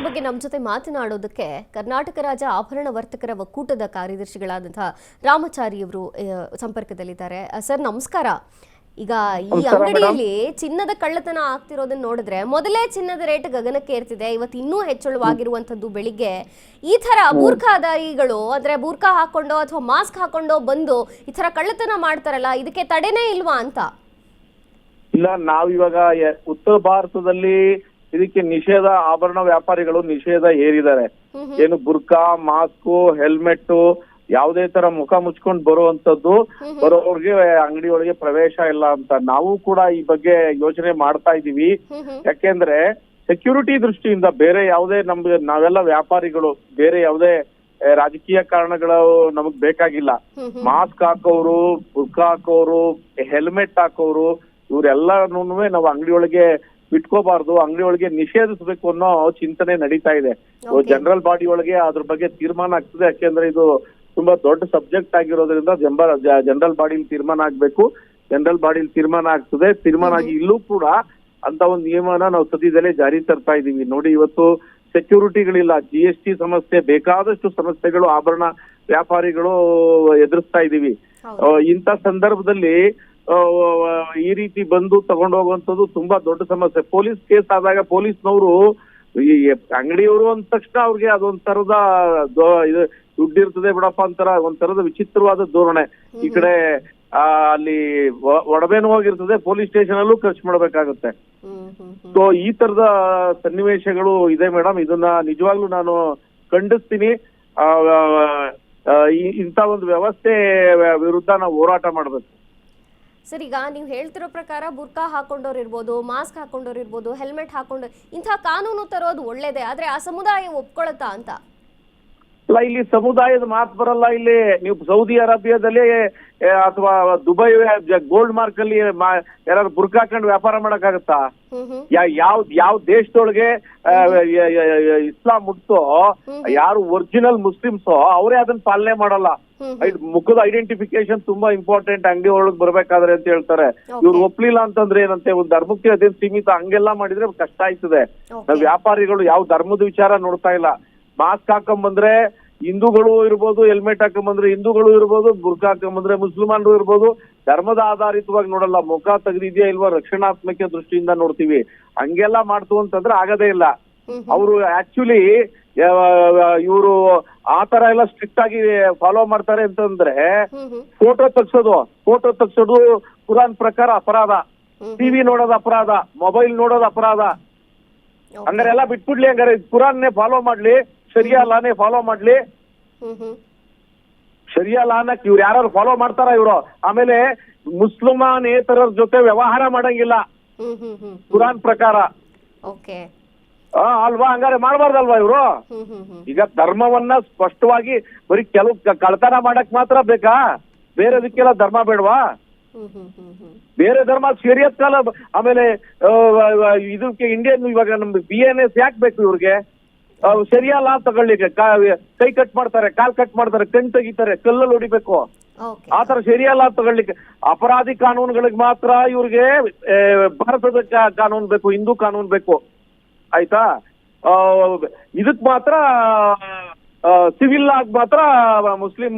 ಬಗ್ಗೆ ನಮ್ಮ ಜೊತೆ ಮಾತನಾಡೋದಕ್ಕೆ ಕರ್ನಾಟಕ ರಾಜ್ಯ ಆಭರಣ ವರ್ತಕರ ಒಕ್ಕೂಟದ ಕಾರ್ಯದರ್ಶಿಗಳಾದಂತಹ ರಾಮಚಾರಿ ಅವರು ಸಂಪರ್ಕದಲ್ಲಿದ್ದಾರೆ. ಸರ್ ನಮಸ್ಕಾರ. ಈಗ ಈ ಅಂಗಡಿಯಲ್ಲಿ ಚಿನ್ನದ ಕಳ್ಳತನ ಆಗ್ತಿರೋದನ್ನ ನೋಡಿದ್ರೆ ಮೊದಲೇ ಚಿನ್ನದ ರೇಟ್ ಗಗನಕ್ಕೆ ಏರ್ತಿದೆ, ಇವತ್ತು ಇನ್ನೂ ಹೆಚ್ಚಳವಾಗಿರುವಂತದ್ದು. ಬೆಳಿಗ್ಗೆ ಈ ತರ ಬೂರ್ಖಾದಾಯಿಗಳು ಅಂದ್ರೆ ಬೂರ್ಖಾ ಹಾಕೊಂಡೋ ಅಥವಾ ಮಾಸ್ಕ್ ಹಾಕೊಂಡೋ ಬಂದು ಈ ತರ ಕಳ್ಳತನ ಮಾಡ್ತಾರಲ್ಲ, ಇದಕ್ಕೆ ತಡೆನೇ ಇಲ್ವಾ ಅಂತ? ಇಲ್ಲ, ನಾವಿವಾಗ ಉತ್ತರ ಭಾರತದಲ್ಲಿ ಇದಕ್ಕೆ ನಿಷೇಧ, ಆಭರಣ ವ್ಯಾಪಾರಿಗಳು ನಿಷೇಧ ಹೇರಿದ್ದಾರೆ. ಏನು ಬುರ್ಕಾ, ಮಾಸ್ಕ್, ಹೆಲ್ಮೆಟ್, ಯಾವುದೇ ತರ ಮುಖ ಮುಚ್ಕೊಂಡು ಬರುವಂತದ್ದು ಬರೋರ್ಗೆ ಅಂಗಡಿ ಒಳಗೆ ಪ್ರವೇಶ ಇಲ್ಲ ಅಂತ ನಾವು ಕೂಡ ಈ ಬಗ್ಗೆ ಯೋಚನೆ ಮಾಡ್ತಾ ಇದೀವಿ. ಯಾಕೆಂದ್ರೆ ಸೆಕ್ಯೂರಿಟಿ ದೃಷ್ಟಿಯಿಂದ ಬೇರೆ ಯಾವುದೇ ನಾವೆಲ್ಲ ವ್ಯಾಪಾರಿಗಳು, ಬೇರೆ ಯಾವುದೇ ರಾಜಕೀಯ ಕಾರಣಗಳು ನಮಗ್ ಬೇಕಾಗಿಲ್ಲ. ಮಾಸ್ಕ್ ಹಾಕೋರು, ಬುರ್ಕಾ ಹಾಕೋರು, ಹೆಲ್ಮೆಟ್ ಹಾಕೋರು, ಇವ್ರೆಲ್ಲನೂ ನಾವು ಅಂಗಡಿ ಒಳಗೆ ಬಿಟ್ಕೋಬಾರ್ದು, ಅಂಗಡಿ ಒಳಗೆ ನಿಷೇಧಿಸಬೇಕು ಅನ್ನೋ ಚಿಂತನೆ ನಡೀತಾ ಇದೆ. ಜನರಲ್ ಬಾಡಿ ಒಳಗೆ ಅದ್ರ ಬಗ್ಗೆ ತೀರ್ಮಾನ ಆಗ್ತದೆ. ಯಾಕೆಂದ್ರೆ ಇದು ತುಂಬಾ ದೊಡ್ಡ ಸಬ್ಜೆಕ್ಟ್ ಆಗಿರೋದ್ರಿಂದ ಜನರಲ್ ಬಾಡಿಲಿ ತೀರ್ಮಾನ ಆಗ್ಬೇಕು. ಜನರಲ್ ಬಾಡಿಲಿ ತೀರ್ಮಾನ ಆಗ್ತದೆ. ತೀರ್ಮಾನ ಆಗಿ ಇಲ್ಲೂ ಕೂಡ ಅಂತ ಒಂದು ನಿಯಮನ ನಾವು ಸದ್ಯದಲ್ಲೇ ಜಾರಿ ತರ್ತಾ ಇದೀವಿ. ನೋಡಿ, ಇವತ್ತು ಸೆಕ್ಯೂರಿಟಿಗಳಿಲ್ಲ, GST ಸಮಸ್ಯೆ, ಬೇಕಾದಷ್ಟು ಸಮಸ್ಯೆಗಳು ಆಭರಣ ವ್ಯಾಪಾರಿಗಳು ಎದುರಿಸ್ತಾ ಇದೀವಿ. ಇಂಥ ಸಂದರ್ಭದಲ್ಲಿ ಈ ರೀತಿ ಬಂದು ತಗೊಂಡು ಹೋಗುವಂತದ್ದು ತುಂಬಾ ದೊಡ್ಡ ಸಮಸ್ಯೆ. ಪೊಲೀಸ್ ಕೇಸ್ ಆದಾಗ ಪೊಲೀಸ್ನವರು ಈ ಅಂಗಡಿಯವರು ಅಂದ ತಕ್ಷಣ ಅವ್ರಿಗೆ ಅದೊಂಥರದ ದುಡ್ಡು ಇರ್ತದೆ ಬಿಡಪ್ಪ ಅಂತಾರ, ಒಂಥರದ ವಿಚಿತ್ರವಾದ ಧೋರಣೆ. ಈ ಕಡೆ ಅಲ್ಲಿ ಒಡಬೇನು ಹೋಗಿರ್ತದೆ, ಪೊಲೀಸ್ ಸ್ಟೇಷನ್ ಅಲ್ಲೂ ಖರ್ಚು ಮಾಡ್ಬೇಕಾಗುತ್ತೆ. ಸೊ ಈ ತರದ ಸನ್ನಿವೇಶಗಳು ಇದೆ ಮೇಡಮ್. ಇದನ್ನ ನಿಜವಾಗ್ಲೂ ನಾನು ಖಂಡಿಸ್ತೀನಿ. ಇಂಥ ಒಂದು ವ್ಯವಸ್ಥೆ ವಿರುದ್ಧ ನಾವು ಹೋರಾಟ ಮಾಡ್ಬೇಕು. ಸರ್, ಈಗ ನೀವು ಹೇಳ್ತಿರೋ ಪ್ರಕಾರ ಬುರ್ಕಾ ಹಾಕೊಂಡವ್ರು ಇರ್ಬೋದು, ಮಾಸ್ಕ್ ಹಾಕೊಂಡವ್ರು ಇರ್ಬೋದು, ಹೆಲ್ಮೆಟ್ ಹಾಕೊಂಡು ಇಂಥ ಕಾನೂನು ತರೋದು ಒಳ್ಳೇದೇ, ಆದ್ರೆ ಆ ಸಮುದಾಯ ಒಪ್ಕೊಳತ್ತಾ ಅಂತ? ಅಲ್ಲ, ಇಲ್ಲಿ ಸಮುದಾಯದ ಮಾತು ಬರಲ್ಲ. ಇಲ್ಲಿ ನೀವು ಸೌದಿ ಅರೇಬಿಯಾದಲ್ಲಿ ಅಥವಾ ದುಬೈ ಗೋಲ್ಡ್ ಮಾರ್ಕ್ ಅಲ್ಲಿ ಯಾರು ಬುರ್ಕಾ ಹಾಕೊಂಡು ವ್ಯಾಪಾರ ಮಾಡಕ್ಕಾಗತ್ತಾ? ಯಾವ ದೇಶದೊಳಗೆ ಇಸ್ಲಾಂ ಮುಟ್ತೋ, ಯಾರು ಒರಿಜಿನಲ್ ಮುಸ್ಲಿಮ್ಸೋ ಅವರೇ ಅದನ್ನ ಪಾಲನೆ ಮಾಡಲ್ಲ. ಮುಖದ ಐಡೆಂಟಿಫಿಕೇಶನ್ ತುಂಬಾ ಇಂಪಾರ್ಟೆಂಟ್ ಅಂಗಡಿ ಒಳಗ್ ಬರ್ಬೇಕಾದ್ರೆ ಅಂತ ಹೇಳ್ತಾರೆ. ಇವ್ರು ಒಪ್ಲಿಲ್ಲ ಅಂತಂದ್ರೆ ಏನಂತೆ, ಒಂದು ಧರ್ಮಕ್ಕೆ ಅದೇನ್ ಸೀಮಿತ, ಹಂಗೆಲ್ಲಾ ಮಾಡಿದ್ರೆ ಕಷ್ಟ ಆಯ್ತದೆ. ನಾವ್ ವ್ಯಾಪಾರಿಗಳು ಯಾವ ಧರ್ಮದ ವಿಚಾರ ನೋಡ್ತಾ ಇಲ್ಲ. ಮಾಸ್ಕ್ ಹಾಕೊಂಬಂದ್ರೆ ಹಿಂದೂಗಳು ಇರ್ಬೋದು, ಹೆಲ್ಮೆಟ್ ಹಾಕೊಂಬಂದ್ರೆ ಹಿಂದೂಗಳು ಇರ್ಬೋದು, ಬುರ್ಕಾ ಹಾಕೊಂಬಂದ್ರೆ ಮುಸ್ಲಿಮಾನರು ಇರ್ಬೋದು. ಧರ್ಮದ ಆಧಾರಿತವಾಗಿ ನೋಡಲ್ಲ, ಮುಖ ತೆಗೆದಿದ್ಯಾ ಇಲ್ವಾ ರಕ್ಷಣಾತ್ಮಕ ದೃಷ್ಟಿಯಿಂದ ನೋಡ್ತೀವಿ. ಹಂಗೆಲ್ಲಾ ಮಾಡ್ತು ಅಂತಂದ್ರೆ ಆಗದೇ ಇಲ್ಲ. ಅವರು ಆಕ್ಚುಲಿ ಇವರು ಆತರ ಎಲ್ಲ ಸ್ಟ್ರಿಕ್ಟ್ ಆಗಿ ಫಾಲೋ ಮಾಡ್ತಾರೆ ಅಂತಂದ್ರೆ ಫೋಟೋ ತೆಗ್ಸೋದು ಕುರಾನ್ ಪ್ರಕಾರ ಅಪರಾಧ, ಟಿವಿ ನೋಡೋದು ಅಪರಾಧ, ಮೊಬೈಲ್ ನೋಡೋದು ಅಪರಾಧ. ಹಂಗಾರೆ ಎಲ್ಲ ಬಿಟ್ಬಿಡ್ಲಿ. ಹಂಗಾರೆ ಕುರಾನ್ನೇ ಫಾಲೋ ಮಾಡ್ಲಿ, ಶರಿಯಾ ಲಾನೇ ಫಾಲೋ ಮಾಡ್ಲಿ. ಶರಿಯಾ ಲಾನ ಇವ್ರು ಯಾರು ಫಾಲೋ ಮಾಡ್ತಾರ ಇವ್ರು. ಆಮೇಲೆ ಮುಸ್ಲಿಮಾನೇತರರ ಜೊತೆ ವ್ಯವಹಾರ ಮಾಡಂಗಿಲ್ಲ ಕುರಾನ್ ಪ್ರಕಾರ ಅಲ್ವಾ? ಹಂಗಾರೆ ಮಾಡ್ಬಾರ್ದಲ್ವಾ ಇವ್ರು? ಈಗ ಧರ್ಮವನ್ನ ಸ್ಪಷ್ಟವಾಗಿ ಬರೀ ಕೆಲವು ಕಳ್ತನ ಮಾಡಕ್ ಮಾತ್ರ ಬೇಕಾ? ಬೇರೆದಕ್ಕೆಲ್ಲ ಧರ್ಮ ಬೇಡವಾ? ಬೇರೆ ಧರ್ಮ ಶರೀಯತ್ ಕಾಲ. ಆಮೇಲೆ ಇದಕ್ಕೆ ಇಂಡಿಯನ್ ಇವಾಗ ನಮ್ದು BNS ಯಾಕೆ ಬೇಕು ಇವ್ರಿಗೆ? ಶರಿಯಾ ಲಾ ತಗೊಳ್ಳಿಕ್ಕೆ ಕೈ ಕಟ್ ಮಾಡ್ತಾರೆ, ಕಾಲ್ ಕಟ್ ಮಾಡ್ತಾರೆ, ಕಣ್ ತೆಗಿತಾರೆ, ಕಲ್ಲಲ್ಲಿ ಹೊಡಿಬೇಕು. ಆತರ ಶರಿಯಾ ಲಾ ತಗೊಳ್ಳಿಕ್ಕೆ ಅಪರಾಧಿ ಕಾನೂನುಗಳಿಗೆ ಮಾತ್ರ ಇವ್ರಿಗೆ ಭಾರತದ ಕಾನೂನು ಬೇಕು, ಹಿಂದೂ ಕಾನೂನು ಬೇಕು. ಆಯ್ತಾ? ಇದಕ್ ಮಾತ್ರ ಸಿವಿಲ್ ಆಗಿ ಮಾತ್ರ ಮುಸ್ಲಿಂ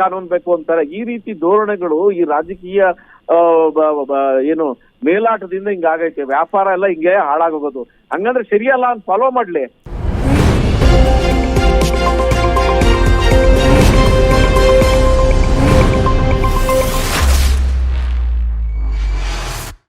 ಕಾನೂನು ಬೇಕು ಅಂತಾರೆ. ಈ ರೀತಿ ಧೋರಣೆಗಳು ಈ ರಾಜಕೀಯ ಏನು ಮೇಲಾಟದಿಂದ ಹಿಂಗಾಗೈತೆ. ವ್ಯಾಪಾರ ಎಲ್ಲ ಹಿಂಗೆ ಹಾಳಾಗೋಗೋದು. ಹಂಗಂದ್ರೆ ಶರಿಯಾ ಲಾ ಫಾಲೋ ಮಾಡ್ಲಿ.